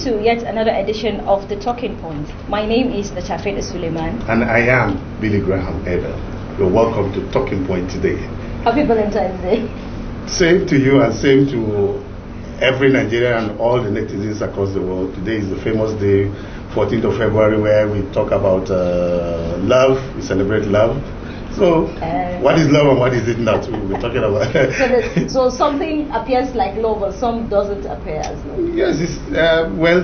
to yet another edition of The Talking Point. My name is Natafeda Suleiman. And I am Billy Graham Edel. You're welcome to Talking Point today. Happy Valentine's Day. Same to you and same to every Nigerian and all the netizens across the world. Today is the famous day, 14th of February, where we talk about love, we celebrate love. So, what is love and what is it not? We're talking about. So something appears like love, but some doesn't appear as love. Yes, well,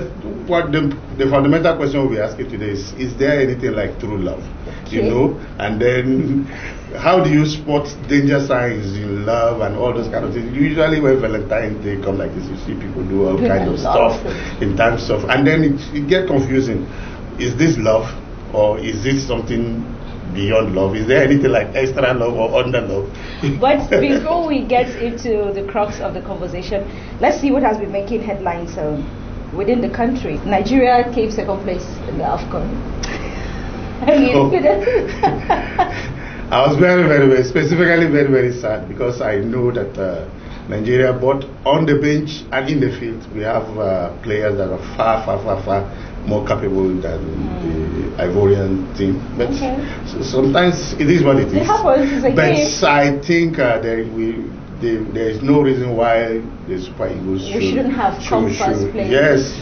what the fundamental question we'll be asking today is there anything like true love? Okay. You know, and then how do you spot danger signs in love and all those kind of things? Usually when Valentine Day come like this, you see people do all kinds of stuff in terms of, and then it get confusing. Is this love or is this something beyond love? Is there anything like extra love or under love? But before we get into the crux of the conversation, let's see what has been making headlines within the country. Nigeria came second place in the AFCON. I was very specifically very sad because I know that Nigeria, both on the bench and in the field, we have players that are far more capable than the Ivorian team. But sometimes it is what it is. It happens. But I think there is no reason why the Super Eagles shouldn't have come first place. Yes.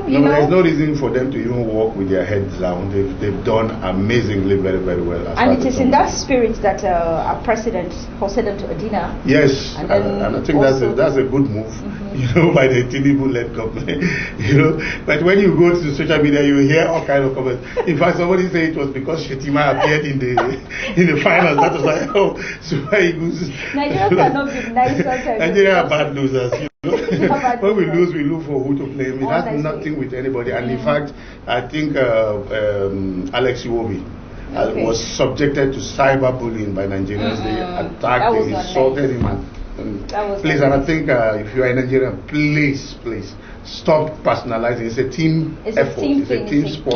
There's no reason for them to even walk with their heads down. They've done amazingly very well. And it is in that spirit that our president hosted them to Adina. Yes, and I think that's a good move. By the Tinubu-led government. But when you go to social media, you hear all kinds of comments. In fact, somebody said it was because Shetima appeared in the finals. That was like, Super Eagles. Nigeria cannot be nicer. Nigeria are bad losers. When we lose, we look for who to blame. It has nothing with anybody. And in fact, I think Alex Iwobi was subjected to cyberbullying by Nigerians. They attacked him, insulted him, and please, and I think if you are a Nigerian, please stop personalizing. It's a team effort. It's a team sport.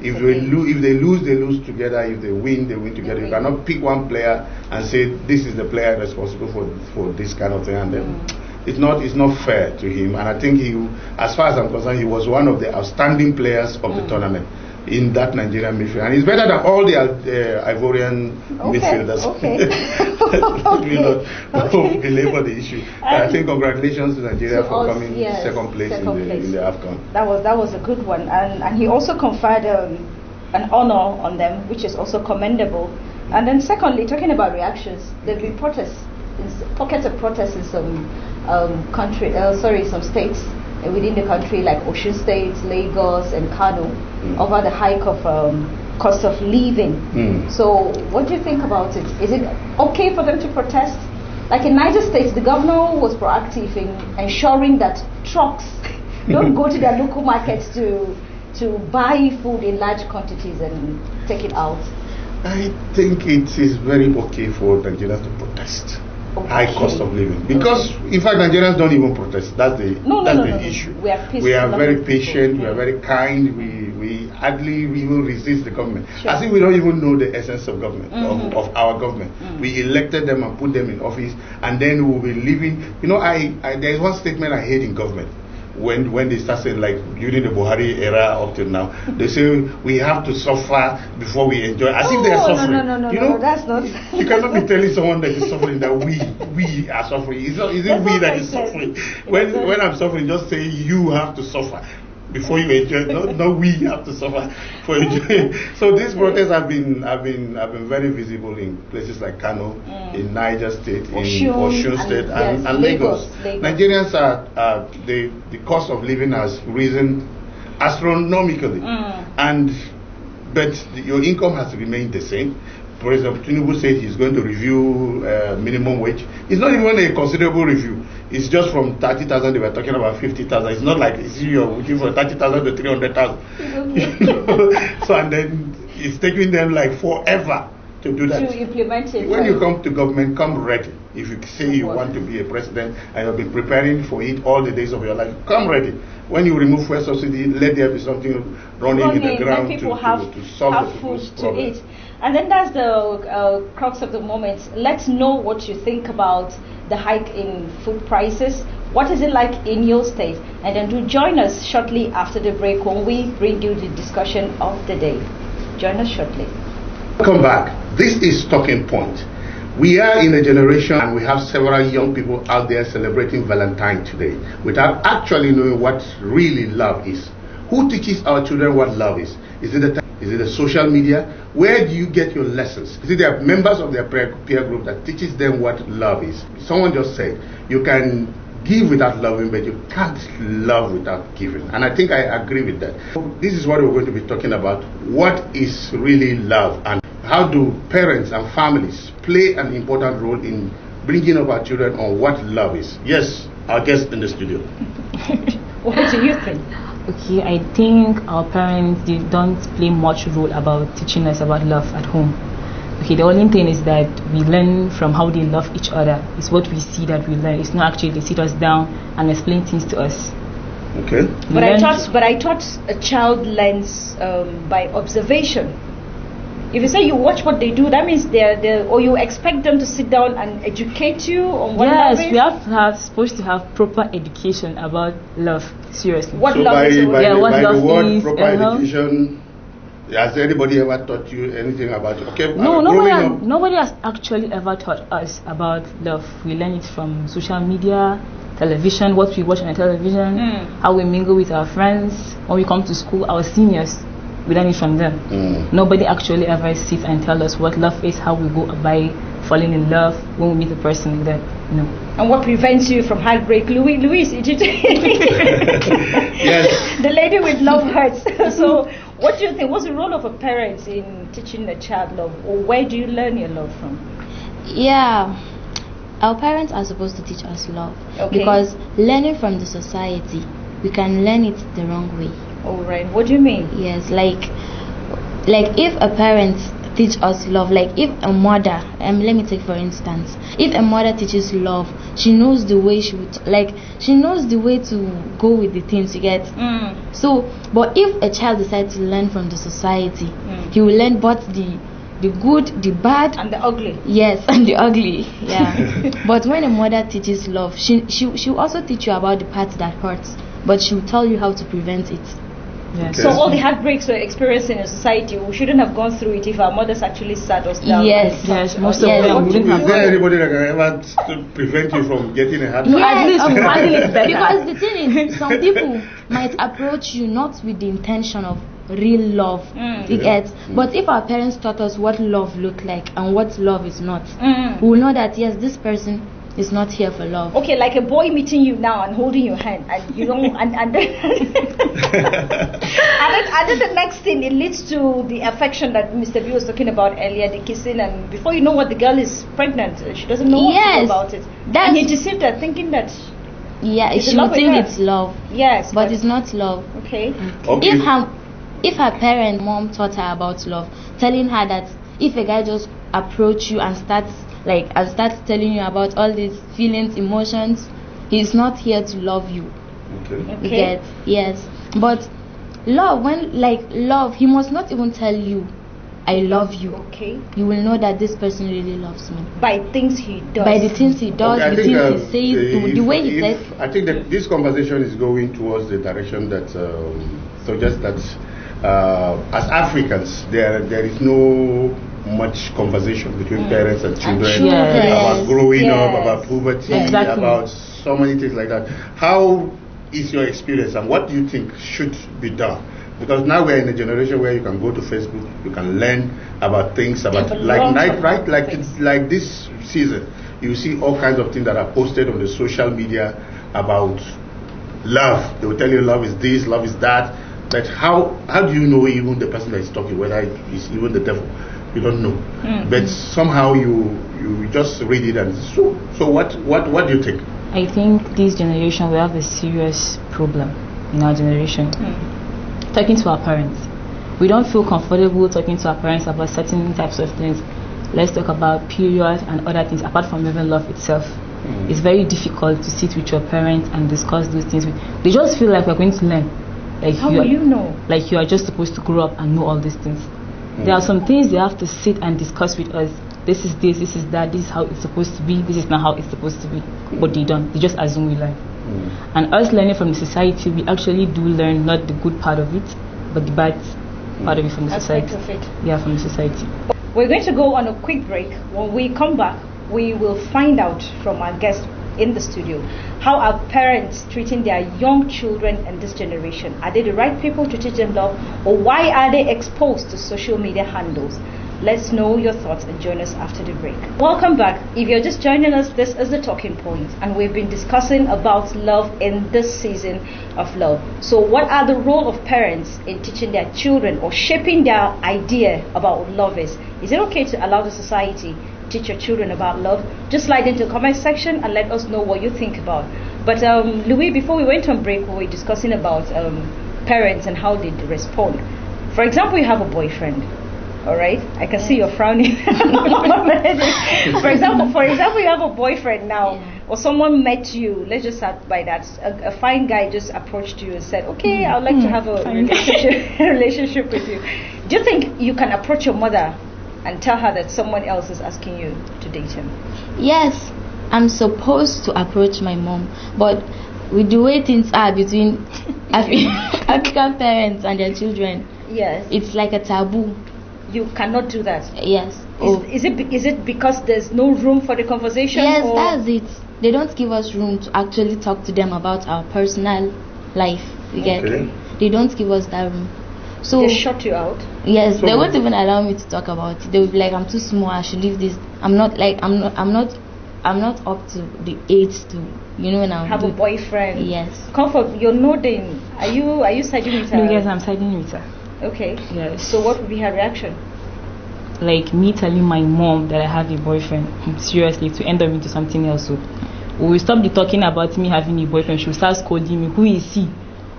If they lose, they lose together. If they win together. You cannot pick one player and say this is the player responsible for this kind of thing, and then it's not fair to him. And I think as far as I'm concerned, he was one of the outstanding players of the tournament in that Nigerian midfield, and he's better than all the Ivorian midfielders. Let me not belabor the issue. I think congratulations to Nigeria for coming second place in the AFCON. That was a good one, and he also conferred an honor on them, which is also commendable. And then secondly, talking about reactions, there've been protests, pockets of protests in some some states within the country, like Osun State, Lagos, and Kano, over the hike of cost of living. So, what do you think about it? Is it okay for them to protest? Like in Niger State, the governor was proactive in ensuring that trucks don't go to their local markets to buy food in large quantities and take it out. I think it is very okay for Nigerians to protest. High cost of living, because in fact Nigerians don't even protest. That's the issue. We are very patient. We are very kind. We hardly even resist the government. As if we don't even know the essence of government, of our government. We elected them and put them in office, and then we'll be living. There is one statement I hate in government. When they start saying, like during the Buhari era up till now, they say we have to suffer before we enjoy, as if they are suffering. No, that's not. You cannot be telling someone that is suffering that we are suffering. Is it we that is suffering? When I'm suffering, just say you have to suffer before you enjoy. No, we have to suffer for enjoying. So these protests have been very visible in places like Kano, in Niger State, in Osun State, and Lagos. Nigerians the cost of living has risen astronomically, but your income has remained the same. For example, Tinubu said he's going to review minimum wage. It's not even a considerable review. It's just from 30,000, they were talking about 50,000. It's not like you're looking for 30,000 to 300,000. So, and then it's taking them like forever to do that. To implement it. When you come to government, come ready. If you say you want to be a president and you've been preparing for it all the days of your life, come ready. When you remove fuel subsidy, let there be something running in the ground people to have solve the food to problem. eat. And then that's the crux of the moment. Let's know what you think about the hike in food prices. What is it like in your state? And then do join us shortly after the break when we bring you the discussion of the day. Join us shortly. Welcome back. This is Talking Point. We are in a generation and we have several young people out there celebrating Valentine today without actually knowing what really love is. Who teaches our children what love is? Is it the social media? Where do you get your lessons? Is it the members of their peer group that teaches them what love is? Someone just said, you can give without loving, but you can't love without giving. And I think I agree with that. This is what we're going to be talking about. What is really love, and how do parents and families play an important role in bringing up our children on what love is? Yes, our guest in the studio. What do you think? Okay, I think our parents, they don't play much role about teaching us about love at home. Okay, the only thing is that we learn from how they love each other. It's what we see that we learn. It's not actually they sit us down and explain things to us. Okay. But I thought a child learns by observation. If you say you watch what they do, that means or you expect them to sit down and educate you on what love is? Yes, we are supposed to have proper education about love. Seriously. What so love by, is? By, yeah, the, what by love the word is, proper education, has anybody ever taught you anything about it? Okay, no, nobody has actually ever taught us about love. We learn it from social media, television, what we watch on the television, how we mingle with our friends. When we come to school, our seniors, we learn it from them. Nobody actually ever sits and tell us what love is, how we go by falling in love when we meet a person like that. No. And what prevents you from heartbreak? Louise, yes. The lady with love hurts. So what do you think? What's the role of a parent in teaching a child love? Or where do you learn your love from? Yeah, our parents are supposed to teach us love. Okay. Because learning from the society, we can learn it the wrong way. All right. What do you mean? Yes, like if a parent teach us love, like if a mother, let me take for instance, if a mother teaches love, she knows the way she knows the way to go with the things you get. So, but if a child decides to learn from the society, he will learn both the good, the bad, and the ugly. Yes, and the ugly. Yeah. But when a mother teaches love, she'll also teach you about the parts that hurts, but she'll tell you how to prevent it. Yes. So all the heartbreaks we're experiencing in society, we shouldn't have gone through it if our mothers actually sat us down. Yes, most of them wouldn't have. Is there anybody that can ever prevent you from getting a heartbreak? Yes, because the thing is, some people might approach you not with the intention of real love, you get. But if our parents taught us what love looked like and what love is not, we will know that yes, this person is not here for love. Okay, like a boy meeting you now and holding your hand, and you know, and then and then the next thing, it leads to the affection that Mr. B was talking about earlier, the kissing, and before you know what, the girl is pregnant. She doesn't know what to do about it. And he deceived her, thinking that she would think it's love. Yes, but it's not love. Okay. If her parent, mom taught her about love, telling her that if a guy just approach you and starts telling you about all these feelings, emotions, he's not here to love you. Okay. You get? Yes. But love, he must not even tell you, I love you. Okay. You will know that this person really loves me. By things he does. By the things he does, Okay, the things he says, the way he says. I think that this conversation is going towards the direction that suggests that as Africans, there is no much conversation between parents and children about growing up, about puberty, about so many things like that. How is your experience, and what do you think should be done? Because now we're in a generation where you can go to Facebook, you can learn about things about like this season. You see all kinds of things that are posted on the social media about love. They will tell you love is this, love is that. But how do you know even the person that is talking, whether it's even the devil? You don't know. But somehow you just read it and so what do you think? I think this generation, we have a serious problem in our generation. Talking to our parents, we don't feel comfortable talking to our parents about certain types of things. Let's talk about period and other things apart from even love itself. It's very difficult to sit with your parents and discuss those things. They just feel like we're going to learn. Like how will you know? Like you are just supposed to grow up and know all these things. There are some things they have to sit and discuss with us. This is this is that, this is how it's supposed to be, this is not how it's supposed to be. But they don't. They just assume we learn. And us learning from the society, we actually do learn not the good part of it, but the bad part of it from the society. Yeah, from the society. We're going to go on a quick break. When we come back, we will find out from our guest in the studio how are parents treating their young children in this generation. Are they the right people to teach them love, or why are they exposed to social media handles? Let's know your thoughts and join us after the break. Welcome back. If you're just joining us, this is The Talking Point, and we've been discussing about love in this season of love. So what are the role of parents in teaching their children or shaping their idea about what love is? Is it okay to allow the society teach your children about love? Just slide into the comment section and let us know what you think about. But Louis, before we went on break, we were discussing about parents and how they respond. For example, you have a boyfriend. All right, I can see you're frowning. For example, you have a boyfriend now, or someone met you. Let's just start by that. A fine guy just approached you and said, "Okay, I would like to have a relationship with you." Do you think you can approach your mother and tell her that someone else is asking you to date him? Yes, I'm supposed to approach my mom, but with the way things are between African parents and their children, yes, it's like a taboo. You cannot do that. Yes. Is it because there's no room for the conversation? Yes, or? that's it. They don't give us room to actually talk to them about our personal life. You get? They don't give us that room. So they shut you out. Yes, they won't even allow me to talk about it. They will be like, "I'm too small. I should leave this. I'm not up to the age to, now have a boyfriend." Yes. Comfort, you're nodding. Are you siding with her? No, yes, I'm siding with her. Okay. Yes. So what would be her reaction? Like me telling my mom that I have a boyfriend, seriously, to end up into something else. So we will stop the talking about me having a boyfriend. She will start scolding me. Who is he?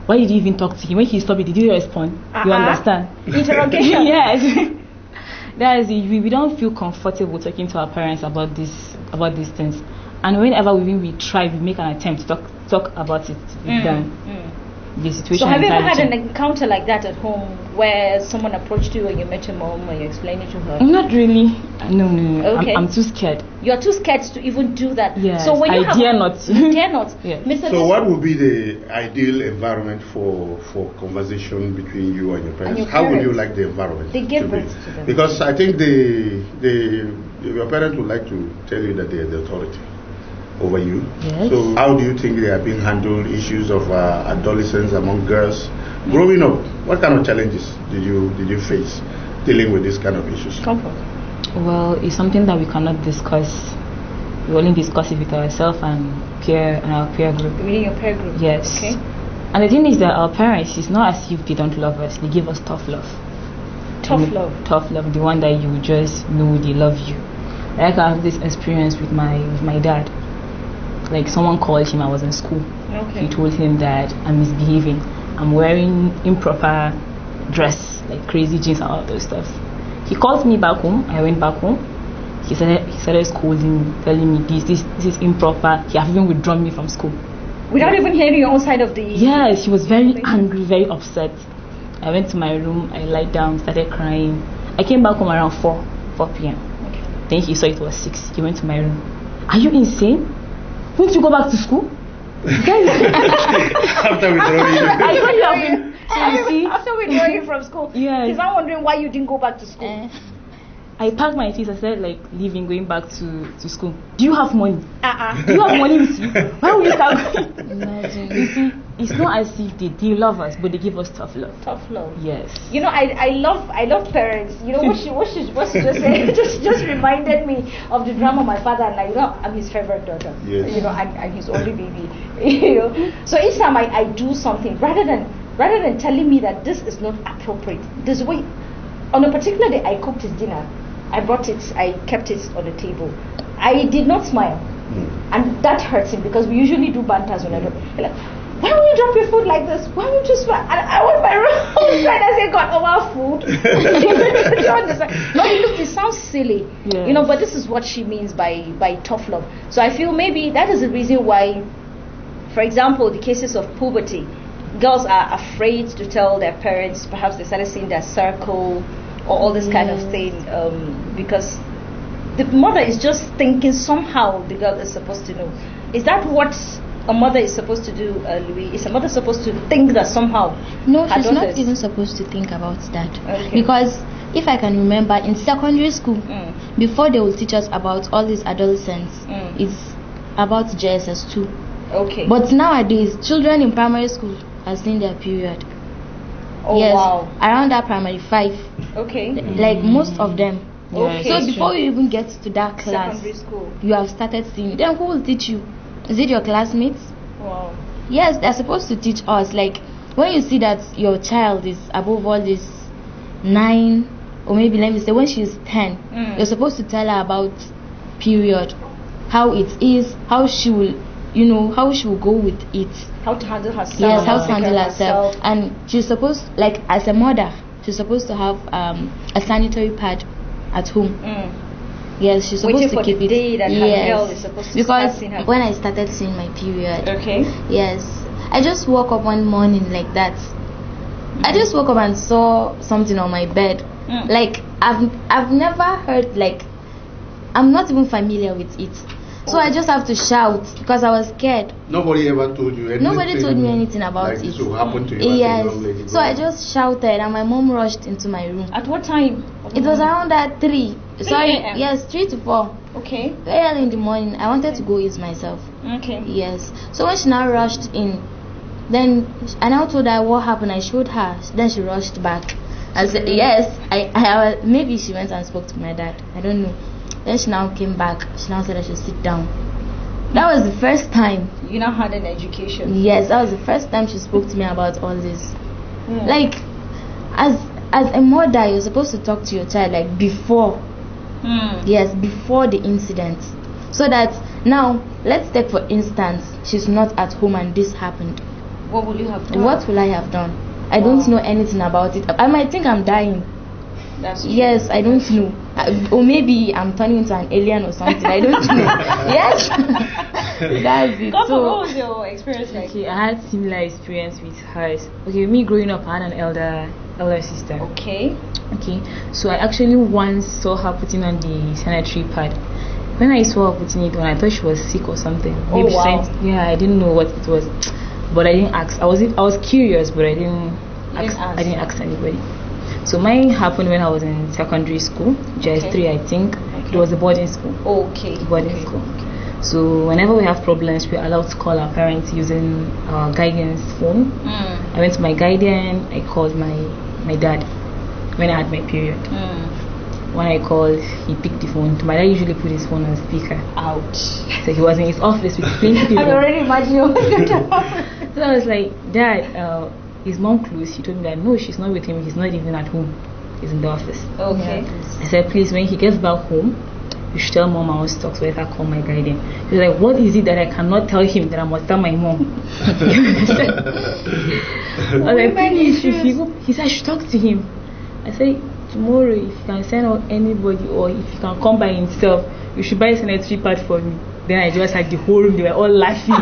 Why did you even talk to him? When he stopped it, did you respond? You understand? Interrogation. Yes. That is it. We don't feel comfortable talking to our parents about these things. And whenever we try, we make an attempt to talk about it with them. The situation. So have you ever had an encounter like that at home where someone approached you and you met your mom and you explained it to her? Not really. No. Okay. I'm too scared. You're too scared to even do that. Yes. So when you dare not. You dare not. Yes. So what would be the ideal environment for conversation between you and your parents? How would you like the environment? They give birth to them. Because I think your parents would like to tell you that they are the authority over you. Yes. So how do you think they are being handled, issues of adolescence among girls? Growing up, what kind of challenges did you face dealing with this kind of issues? Comfort. Well, it's something that we cannot discuss. We only discuss it with ourselves and our peer group. Meaning your peer group? Yes. Okay. And the thing is that our parents, it's not as if they don't love us. They give us tough love. Tough love. Tough love, the one that you just know they love you. Like I have this experience with my dad. Like someone called him, I was in school. Okay. He told him that I'm misbehaving. I'm wearing improper dress, like crazy jeans and all those stuff. He called me back home. I went back home. He started scolding me, telling me this is improper. He has even withdrawn me from school. Without even hearing your own side of the... Yes, he was very angry, very upset. I went to my room, I lied down, started crying. I came back home around 4 p.m. Okay. Then he saw it was 6. He went to my room. Are you insane? Won't you go back to school? After withdrawing you. After withdrawing from school. Yes. He's now wondering why you didn't go back to school. I packed my things. I said, leaving, going back to school. Do you have money? Do you have money with you? Why would you start going? Imagine. You see, it's not as if they love us, but they give us tough love. Tough love. Yes. I love parents. What she just said just reminded me of the drama my father and I'm his favorite daughter. Yes. And his only baby. So each time I do something, rather than telling me that this is not appropriate, this way, on a particular day I cooked his dinner. I brought it, I kept it on the table. I did not smile. And that hurts him because we usually do banters when I do. Like, why would you drop your food like this? Why would you smile? And I want my room trying to say, God, over food. Do you understand? No, look, it sounds silly. Yes. But this is what she means by tough love. So I feel maybe that is the reason why, for example, the cases of puberty, girls are afraid to tell their parents. Perhaps they started seeing their circle or all this kind of thing, because the mother is just thinking somehow the girl is supposed to know. Is that what a mother is supposed to do, Louis? Is a mother supposed to think that somehow? No, she's not even supposed to think about that. Okay. Because if I can remember, in secondary school, before they will teach us about all these adolescents, it's about JSS2. Okay. But nowadays, children in primary school are seeing their period. Oh, yes, wow. around that primary 5. Okay. Like most of them. Okay. So before you even get to that class, Secondary school. you have started seeing. Then who will teach you? Is it your classmates? Wow. Yes, they're supposed to teach us. Like when you see that your child is above all this 9, or maybe let me say when she's 10, you're supposed to tell her about period, how it is, how she will, how she will go with it. How to handle herself. Yes, how to handle herself. And she's supposed, like as a mother, she's supposed to have a sanitary pad at home. Yes, she's supposed Waiting to for keep the it. day that her girl is supposed to because start seeing her. when I started seeing my period, Okay. yes, I just woke up one morning like that. I just woke up and saw something on my bed. Like I've never heard, like I'm not even familiar with it. So I just have to shout because I was scared. Nobody ever told you anything? Nobody told me anything about like it. This will happen to you as a young lady. Yes. So I just shouted and my mom rushed into my room. At what time? It was around that 3. 3 Sorry, a.m. yes, 3 to 4. Okay. Very early in the morning. I wanted to go ease myself. Okay. Yes. So when she now rushed in, then I now told her what happened. I showed her. Then she rushed back. I said, yes, I maybe she went and spoke to my dad. I don't know. Then she now came back. She now said I should sit down. That was the first time. You now had an education. Yes, that was the first time she spoke to me about all this. Like, as a mother, you're supposed to talk to your child like before. Yes, before the incident. So that now, let's take for instance, she's not at home and this happened. What will you have done? What will I have done? I don't know anything about it. I might think I'm dying. That's true. Yes, I don't know. Or maybe I'm turning into an alien or something. I don't know. Yes. That's it. What was your experience like? Okay, I had similar experience with hers. Okay, me growing up, I had an elder sister. Okay. Okay, so I actually once saw her putting on the sanitary pad. When I saw her putting it on, I thought she was sick or something. Maybe wow. I didn't know what it was, but I didn't ask. I was curious, but I didn't ask anybody. So mine happened when I was in secondary school, JS3, I think. It was a boarding school. Okay. Boarding school. So whenever we have problems, we're allowed to call our parents using our guardian's phone. I went to my guardian. I called my dad when I had my period. When I called, he picked the phone. My dad usually put his phone on speaker. Ouch. So he was in his office with plenty people. I can already imagine what was going to happen. So I was like, Dad, his mom closed. She told me that no, she's not with him. He's not even at home. He's in the office. Okay. I said, please, when he gets back home, you should tell mom I want to talk, so let her call my guardian. He was like, what is it that I cannot tell him that I must tell my mom? I was like, please, he said I should talk to him. I said, tomorrow, if you can send out anybody or if you can come by himself, you should buy a sanitary pad for me. Then I just had the whole room, they were all laughing.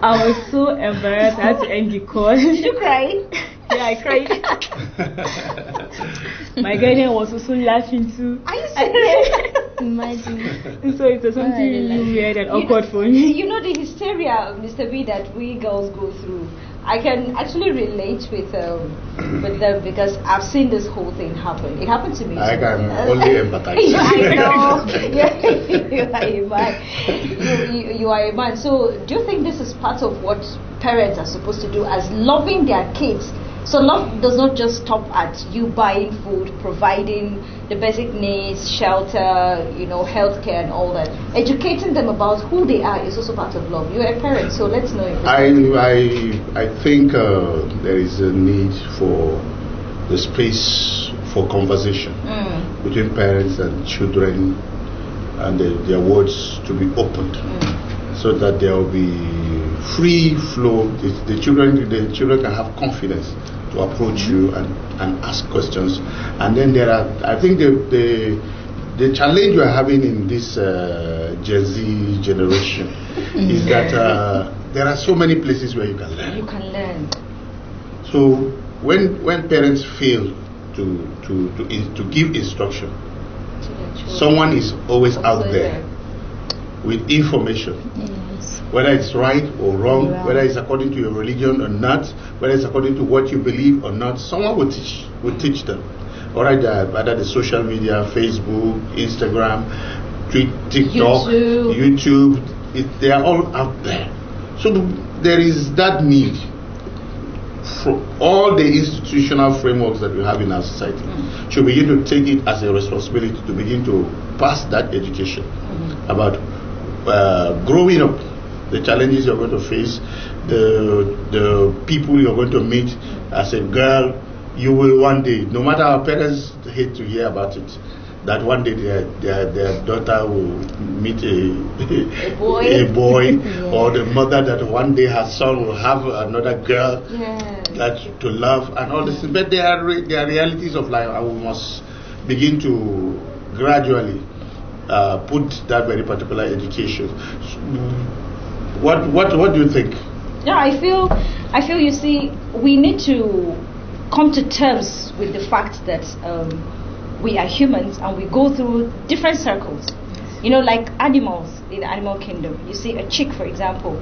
I was so embarrassed, I had to end the call. Did you cry? Yeah, I cried. My guardian was also laughing too. Are you serious? Imagine. So it was something really weird and awkward for me. You know the hysteria, Mr. B, that we girls go through. I can actually relate with them because I've seen this whole thing happen. It happened to me. I can only empathize. I know. You are a man. So do you think this is part of what parents are supposed to do as loving their kids? So love does not just stop at you buying food, providing the basic needs, shelter, healthcare and all that. Educating them about who they are is also part of love. You're a parent, so let's know. I think there is a need for the space for conversation between parents and children, and their words to be opened, so that there will be free flow. The children can have confidence to approach you and ask questions. And then I think the challenge we are having in this Gen Z generation is that there are so many places where you can learn. You can learn. So when parents fail to give instruction, someone is always out there with information. Yes. Whether it's right or wrong, whether it's according to your religion or not, whether it's according to what you believe or not, someone will teach them. All right, whether the social media, Facebook, Instagram, TikTok, YouTube, they are all out there. So there is that need for all the institutional frameworks that we have in our society should begin to take it as a responsibility to begin to pass that education about growing up, the challenges you're going to face, the people you're going to meet. As a girl, you will one day, no matter our parents hate to hear about it, that one day their daughter will meet a boy or the mother that one day her son will have another girl that to love and all this. But they are realities of life, and we must begin to gradually put that very particular education. What do you think? Yeah, I feel you see, we need to come to terms with the fact that we are humans and we go through different circles. You know, like animals in the animal kingdom. You see a chick, for example.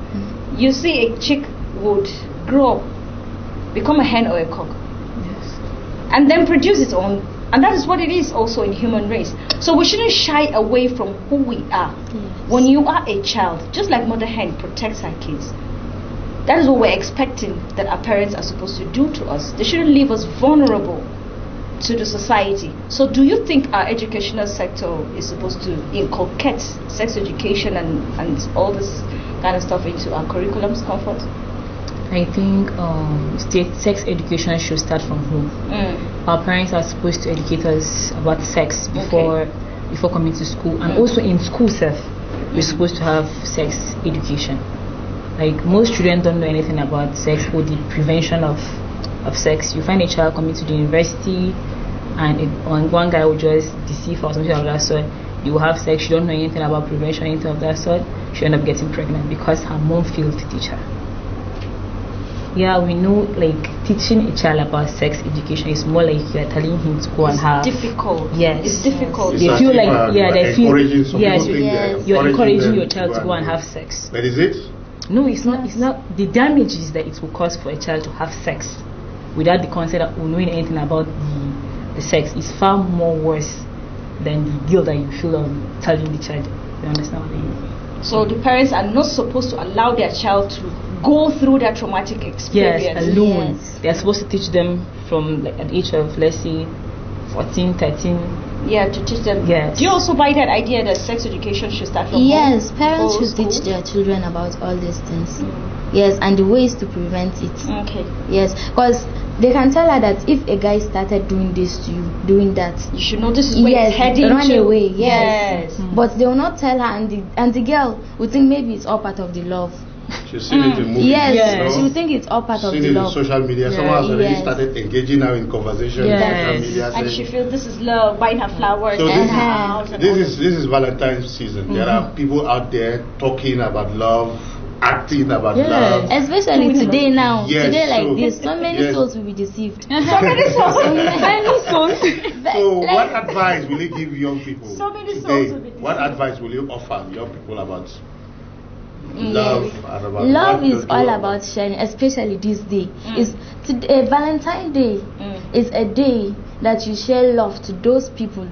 You see a chick would grow up, become a hen or a cock, and then produce its own. And that is what it is also in human race. So we shouldn't shy away from who we are. When you are a child, just like mother hen protects her kids, that is what we're expecting that our parents are supposed to do to us. They shouldn't leave us vulnerable to the society. So do you think our educational sector is supposed to inculcate sex education and all this kind of stuff into our curriculums, Comfort? I think sex education should start from home. Our parents are supposed to educate us about sex before coming to school, and also in school self, we're supposed to have sex education. Like most children don't know anything about sex or the prevention of sex. You find a child coming to the university and one guy will just deceive or something of that sort. You will have sex, you don't know anything about prevention, anything of that sort. She end up getting pregnant because her mom failed to teach her. Yeah, we know, like, teaching a child about sex education is more like you're telling him to go and have. It's difficult. Yes. It's difficult. It's They feel like, they feel, you're encouraging your child to go and have sex. But is it? No, it's not. It's not. The damages that it will cause for a child to have sex without the consent of knowing anything about the sex is far more worse than the guilt that you feel of telling the child. You understand what I mean? So the parents are not supposed to allow their child to go through that traumatic experience. Yes, alone. They are supposed to teach them from like an age of, let's say, 14, 13. Yeah, to teach them. Yes. Do you also buy that idea that sex education should start from Yes, home? parents or should school? teach their children about all these things. Yes, and the ways to prevent it. Okay. Yes, because they can tell her that if a guy started doing this to you, doing that, You should know this is where it's heading run to. away. Yes. Yes. But they will not tell her, and the girl will think maybe it's all part of the love. She's seen it in movies. Yes, you she know? will think it's all part of Seen the it love. in social media. Someone has already started engaging now in conversation in social media. And she feels this is love, buying her flowers, So and this her house. And this is Valentine's season. There are people out there talking about love, acting about love. Especially today now. Yes, today like so- this, so many yes. souls will be deceived. so many souls. So what advice will you give young people So many souls today? will be deceived. What advice will you offer young people about love and about Love what is to do all about sharing, especially this day. Is today Valentine Day is a day that you share love to those people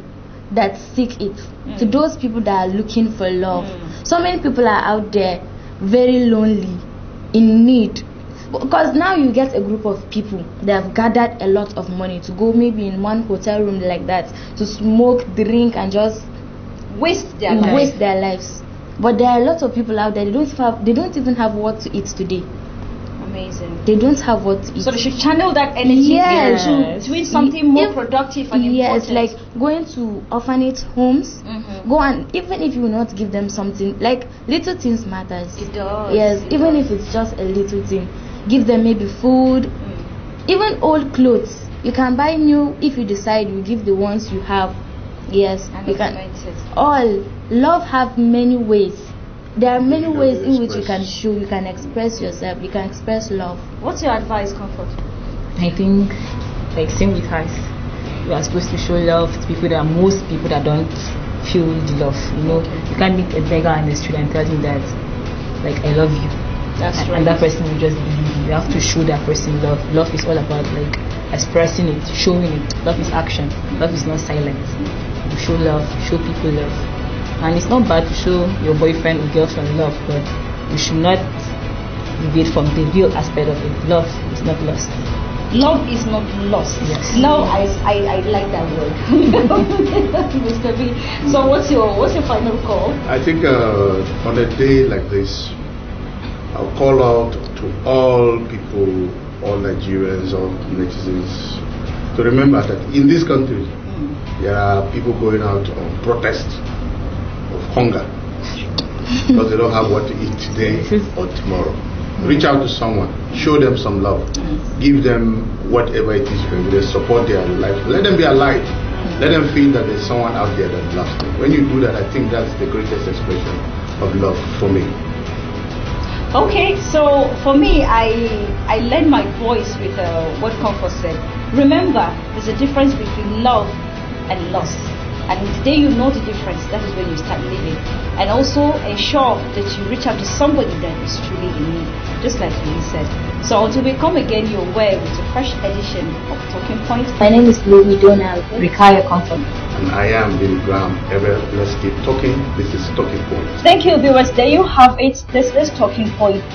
that seek it, to those people that are looking for love. So many people are out there very lonely, in need. Because now you get a group of people that have gathered a lot of money to go maybe in one hotel room like that to smoke, drink, and just Waste their lives. But there are a lot of people out there, they don't even have what to eat today. Amazing. They don't have what to eat. So they should channel that energy into doing something more productive and important. like going to orphanage homes. Go and even if you will not give them something, like little things matters. It does. Yes, even if it's just a little thing, give them maybe food, even old clothes. You can buy new if you decide. You give the ones you have. Yes, And you can. implement it. All love have many ways. There are many can ways in which you express. can show, you can express yourself, you can express love. What's your advice, Comfort? I think, like same with us, we are supposed to show love to people that most people that don't feel the love. You can't meet a beggar in the street and tell him that, like, I love you. That's right. And that person will just believe you. You have to show that person love. Love is all about like expressing it, showing it. Love is action. Love is not silence. You show love, show people love. And it's not bad to show your boyfriend or girlfriend love, but you should not deviate from the real aspect of it. Love is not lost. Love is not lost. Yes. Now I like that word. Mr. B. So what's your final call? I think on a day like this, I'll call out to all people, all Nigerians, all netizens, to remember that in this country, there are people going out on protest of hunger because they don't have what to eat today or tomorrow. Reach out to someone, show them some love, give them whatever it is you can do, support their life, let them be alive, let them feel that there's someone out there that loves them. When you do that, I think that's the greatest expression of love for me. Okay, so for me, I lend my voice with what Comfort said. Remember, there's a difference between love and lust. And the day you know the difference, that is when you start living. And also ensure that you reach out to somebody that is truly in need, just like Lee said. So until we come again your way with a fresh edition of Talking Point. My name is Louis Donald. Retire Comfort. And I am Billy Graham. Ever, let's keep talking. This is Talking Point. Thank you, viewers. There you have it. This is Talking Point.